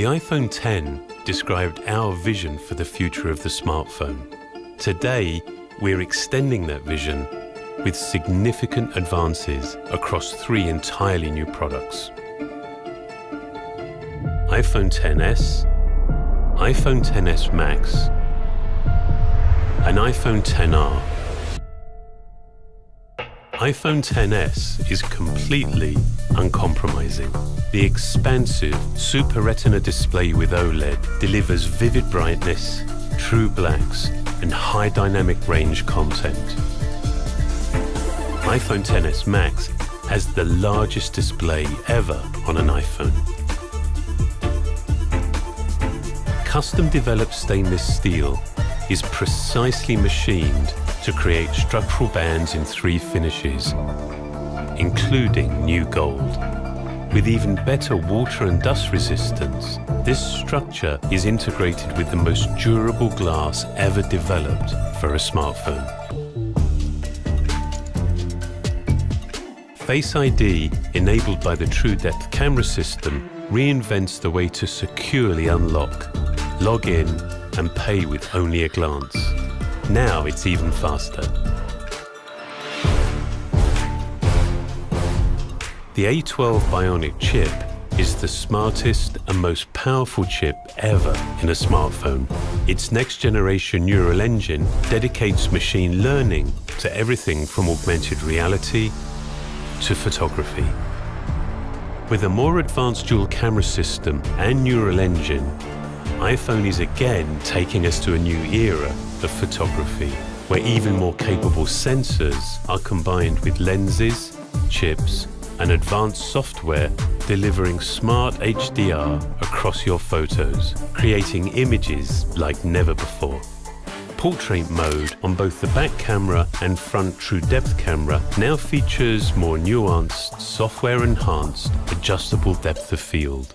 The iPhone X described our vision for the future of the smartphone. Today, we're extending that vision with significant advances across 3 entirely new products: iPhone XS, iPhone XS Max, and iPhone XR. iPhone XS is completely uncompromising. The expansive Super Retina display with OLED delivers vivid brightness, true blacks, and high dynamic range content. iPhone XS Max has the largest display ever on an iPhone. Custom-developed stainless steel is precisely machined to create structural bands in 3 finishes, including new gold. With even better water and dust resistance, this structure is integrated with the most durable glass ever developed for a smartphone. Face ID, enabled by the True Depth camera system, reinvents the way to securely unlock, log in, and pay with only a glance. Now it's even faster. The A12 Bionic chip is the smartest and most powerful chip ever in a smartphone. Its next-generation neural engine dedicates machine learning to everything from augmented reality to photography. With a more advanced dual camera system and neural engine, iPhone is again taking us to a new era of photography, where even more capable sensors are combined with lenses, chips, and advanced software delivering smart HDR across your photos, creating images like never before. Portrait mode on both the back camera and front True Depth camera now features more nuanced, software-enhanced, adjustable depth of field.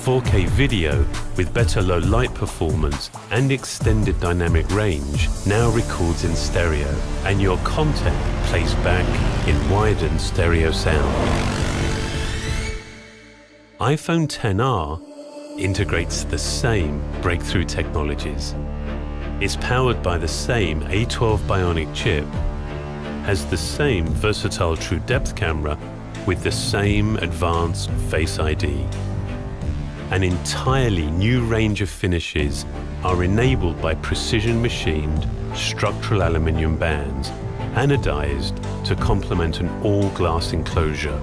4K video with better low light performance and extended dynamic range now records in stereo, and your content plays back in widened stereo sound. iPhone XR integrates the same breakthrough technologies. It's powered by the same A12 Bionic chip, has the same versatile True Depth camera with the same advanced Face ID. An entirely new range of finishes are enabled by precision-machined structural aluminium bands, anodized to complement an all-glass enclosure.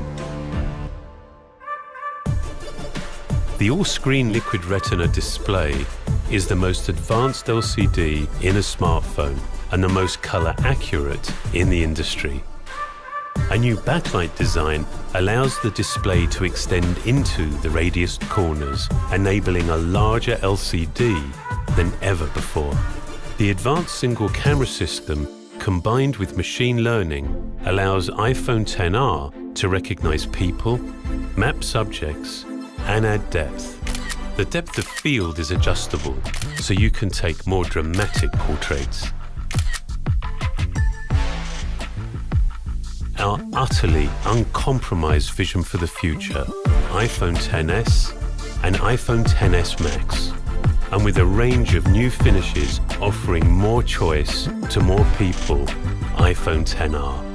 The all-screen liquid retina display is the most advanced LCD in a smartphone and the most color-accurate in the industry. A new backlight design allows the display to extend into the radiused corners, enabling a larger LCD than ever before. The advanced single camera system, combined with machine learning, allows iPhone XR to recognize people, map subjects, and add depth. The depth of field is adjustable, so you can take more dramatic portraits. Our utterly uncompromised vision for the future, iPhone XS and iPhone XS Max, and with a range of new finishes offering more choice to more people, iPhone XR.